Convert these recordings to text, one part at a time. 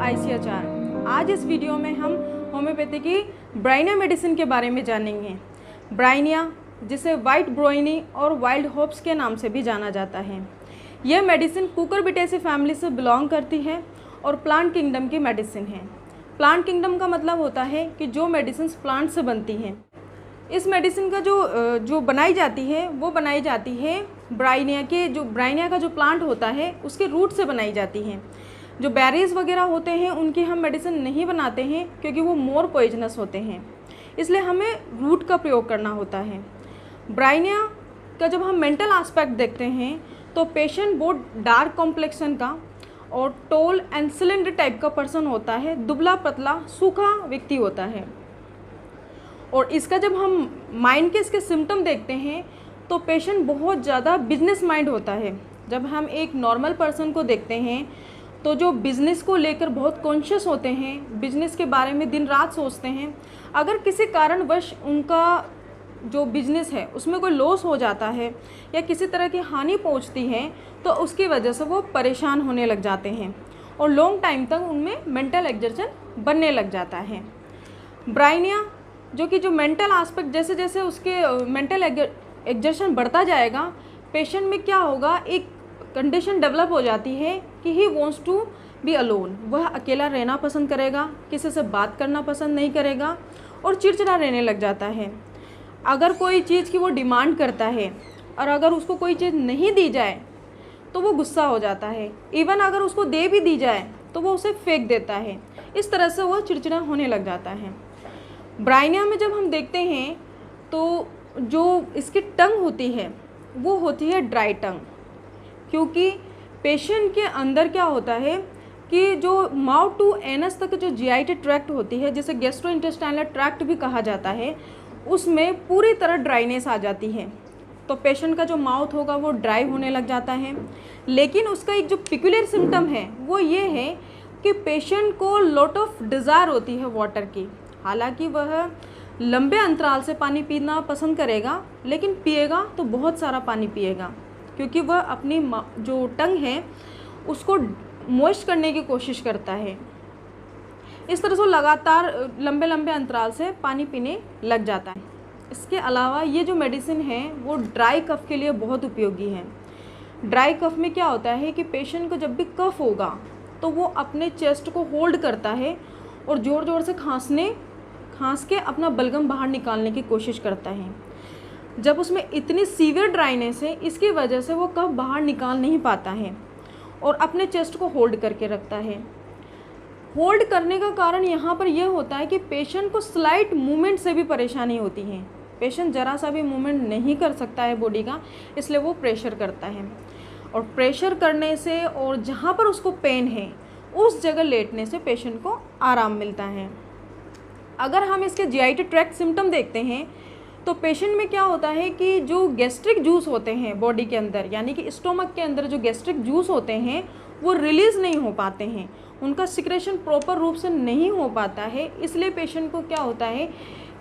ICHR। आज इस वीडियो में हम होम्योपैथी की ब्राइनिया मेडिसिन के बारे में जानेंगे। ब्राइनिया, जिसे वाइट ब्रोइनी और वाइल्ड होप्स के नाम से भी जाना जाता है, यह मेडिसिन कुकुरबिटेसी फैमिली से बिलोंग करती है और प्लांट किंगडम की मेडिसिन है। प्लांट किंगडम का मतलब होता है कि जो मेडिसिन प्लांट से बनती हैं। इस मेडिसिन का जो बनाई जाती है ब्राइनिया का जो प्लांट होता है उसके रूट से बनाई जाती है। जो बेरीज वगैरह होते हैं उनकी हम मेडिसिन नहीं बनाते हैं क्योंकि वो मोर पॉइजनस होते हैं, इसलिए हमें रूट का प्रयोग करना होता है। ब्राइनिया का जब हम मेंटल एस्पेक्ट देखते हैं तो पेशेंट बहुत डार्क कॉम्प्लेक्शन का और टोल एंड सिलेंडर टाइप का पर्सन होता है, दुबला पतला सूखा व्यक्ति होता है। और इसका जब हम माइंड के इसके सिम्टम देखते हैं तो पेशेंट बहुत ज़्यादा बिजनेस माइंड होता है। जब हम एक नॉर्मल पर्सन को देखते हैं तो जो बिज़नेस को लेकर बहुत कॉन्शियस होते हैं, बिजनेस के बारे में दिन रात सोचते हैं। अगर किसी कारणवश उनका जो बिजनेस है उसमें कोई लॉस हो जाता है या किसी तरह की हानि पहुंचती है तो उसकी वजह से वो परेशान होने लग जाते हैं और लॉन्ग टाइम तक उनमें मेंटल एग्जर्शन बनने लग जाता है। ब्राइनिया जो मेंटल एस्पेक्ट जैसे जैसे उसके मेंटल एग्जर्शन बढ़ता जाएगा, पेशेंट में क्या होगा, एक कंडीशन डेवलप हो जाती है कि he wants to be alone. वह अकेला रहना पसंद करेगा, किसी से बात करना पसंद नहीं करेगा और चिड़चिड़ा रहने लग जाता है। अगर कोई चीज़ की वो डिमांड करता है और अगर उसको कोई चीज़ नहीं दी जाए तो वो गुस्सा हो जाता है। इवन अगर उसको दे भी दी जाए तो वो उसे फेंक देता है। इस तरह से वो चिड़चिड़ा होने लग जाता है। ब्राइनिया में जब हम देखते हैं तो जो इसकी टंग होती है वो होती है ड्राई टंग, क्योंकि पेशेंट के अंदर क्या होता है कि जो माउथ टू एनस तक जो जीआईटी ट्रैक्ट होती है, जिसे गैस्ट्रोइंटेस्टाइनल ट्रैक्ट भी कहा जाता है, उसमें पूरी तरह ड्राइनेस आ जाती है। तो पेशेंट का जो माउथ होगा वो ड्राई होने लग जाता है। लेकिन उसका एक जो पिक्युलर सिम्टम है वो ये है कि पेशेंट को लॉट ऑफ डिज़ायर होती है वाटर की। हालांकि वह लंबे अंतराल से पानी पीना पसंद करेगा, लेकिन पिएगा तो बहुत सारा पानी पिएगा, क्योंकि वह अपनी जो टंग है उसको मॉइस्ट करने की कोशिश करता है। इस तरह से लगातार लंबे लंबे अंतराल से पानी पीने लग जाता है। इसके अलावा ये जो मेडिसिन है वो ड्राई कफ के लिए बहुत उपयोगी है। ड्राई कफ में क्या होता है कि पेशेंट को जब भी कफ होगा तो वो अपने चेस्ट को होल्ड करता है और ज़ोर ज़ोर से खांस के अपना बलगम बाहर निकालने की कोशिश करता है। जब उसमें इतनी सीवियर ड्राइनेस है, इसकी वजह से वो कफ बाहर निकाल नहीं पाता है और अपने चेस्ट को होल्ड करके रखता है। होल्ड करने का कारण यहाँ पर यह होता है कि पेशेंट को स्लाइट मूवमेंट से भी परेशानी होती है। पेशेंट ज़रा सा भी मूवमेंट नहीं कर सकता है बॉडी का, इसलिए वो प्रेशर करता है। और प्रेशर करने से और जहाँ पर उसको पेन है उस जगह लेटने से पेशेंट को आराम मिलता है। अगर हम इसके जीआईटी ट्रैक्ट सिम्टम देखते हैं तो पेशेंट में क्या होता है कि जो गैस्ट्रिक जूस होते हैं बॉडी के अंदर, यानी कि स्टोमक के अंदर जो गैस्ट्रिक जूस होते हैं वो रिलीज़ नहीं हो पाते हैं, उनका सिक्रेशन प्रॉपर रूप से नहीं हो पाता है। इसलिए पेशेंट को क्या होता है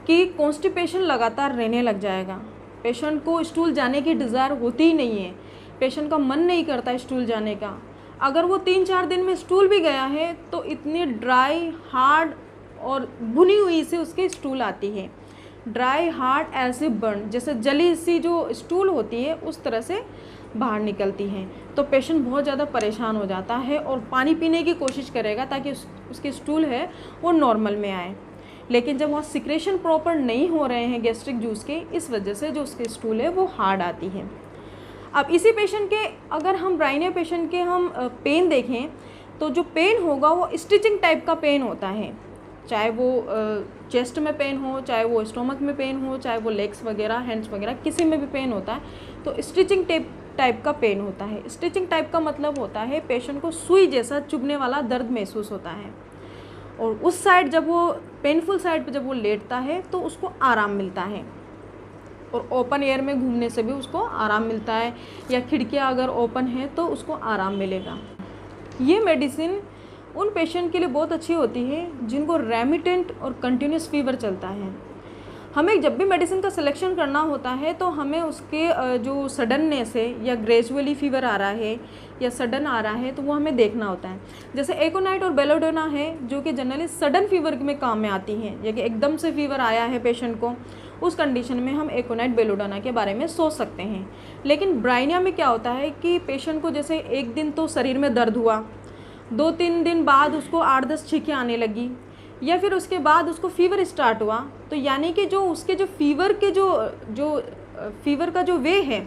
कि कॉन्स्टिपेशन लगातार रहने लग जाएगा। पेशेंट को स्टूल जाने की डिज़ायर होती ही नहीं है, पेशेंट का मन नहीं करता स्टूल जाने का। अगर वो 3-4 दिन में स्टूल भी गया है तो इतनी ड्राई, हार्ड और भुनी हुई से उसकी स्टूल आती है। ड्राई, हार्ड, ऐसे बर्न, जैसे जली सी जो स्टूल होती है उस तरह से बाहर निकलती हैं। तो पेशेंट बहुत ज़्यादा परेशान हो जाता है और पानी पीने की कोशिश करेगा ताकि उसकी स्टूल है वो नॉर्मल में आए। लेकिन जब वहाँ सिक्रेशन प्रॉपर नहीं हो रहे हैं गैस्ट्रिक जूस के, इस वजह से जो उसकी स्टूल है वो हार्ड आती है। अब इसी पेशेंट के अगर हम ब्राइनिया पेशेंट के हम पेन देखें तो जो पेन होगा वो स्टिचिंग टाइप का पेन होता है। चाहे वो चेस्ट में पेन हो, चाहे वो स्टोमक में पेन हो, चाहे वो लेग्स वगैरह, हैंड्स वगैरह, किसी में भी पेन होता है तो स्टिचिंग टाइप का पेन होता है। स्टिचिंग टाइप का मतलब होता है पेशेंट को सुई जैसा चुभने वाला दर्द महसूस होता है और उस साइड जब वो पेनफुल साइड पर जब वो लेटता है तो उसको आराम मिलता है। और ओपन एयर में घूमने से भी उसको आराम मिलता है, या खिड़कियाँ अगर ओपन है तो उसको आराम मिलेगा। ये मेडिसिन उन पेशेंट के लिए बहुत अच्छी होती है जिनको रेमिटेंट और कंटिन्यूस फीवर चलता है। हमें जब भी मेडिसिन का सिलेक्शन करना होता है तो हमें उसके जो सडननेस है या ग्रेजुअली फीवर आ रहा है या सडन आ रहा है तो वो हमें देखना होता है। जैसे एकोनाइट और बेलोडोना है जो कि जनरली सडन फीवर में काम में आती हैं, या कि एकदम से फीवर आया है पेशेंट को, उस कंडीशन में हम एकोनाइट बेलोडोना के बारे में सोच सकते हैं। लेकिन ब्राइनिया में क्या होता है कि पेशेंट को जैसे एक दिन तो शरीर में दर्द हुआ, 2-3 दिन बाद उसको 8-10 छींकें आने लगी, या फिर उसके बाद उसको फीवर स्टार्ट हुआ, तो यानी कि जो उसके जो फीवर के जो फीवर का जो वे है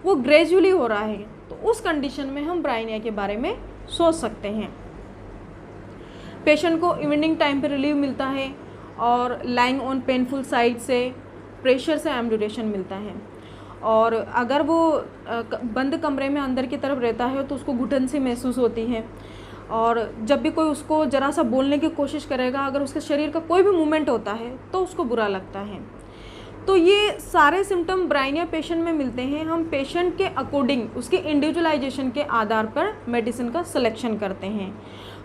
वो ग्रेजुअली हो रहा है, तो उस कंडीशन में हम ब्राइनिया के बारे में सोच सकते हैं। पेशेंट को इवनिंग टाइम पे रिलीफ मिलता है और लाइंग ऑन पेनफुल साइड से प्रेशर से एम्ब्यूटेशन मिलता है, और अगर वो बंद कमरे में अंदर की तरफ रहता है तो उसको घुटन सी महसूस होती है, और जब भी कोई उसको ज़रा सा बोलने की कोशिश करेगा, अगर उसके शरीर का कोई भी मूवमेंट होता है तो उसको बुरा लगता है। तो ये सारे सिम्टम ब्राइनिया पेशेंट में मिलते हैं। हम पेशेंट के अकॉर्डिंग उसके इंडिविजुअलाइजेशन के आधार पर मेडिसिन का सिलेक्शन करते हैं।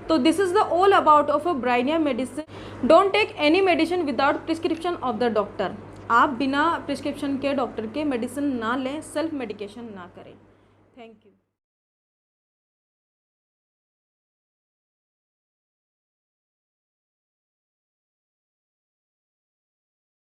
तो this is the all about of a ब्राइनिया medicine. Don't take any medicine without prescription of the doctor. आप बिना प्रिस्क्रिप्शन के डॉक्टर के मेडिसिन ना लें, सेल्फ मेडिकेशन ना करें। Thank you.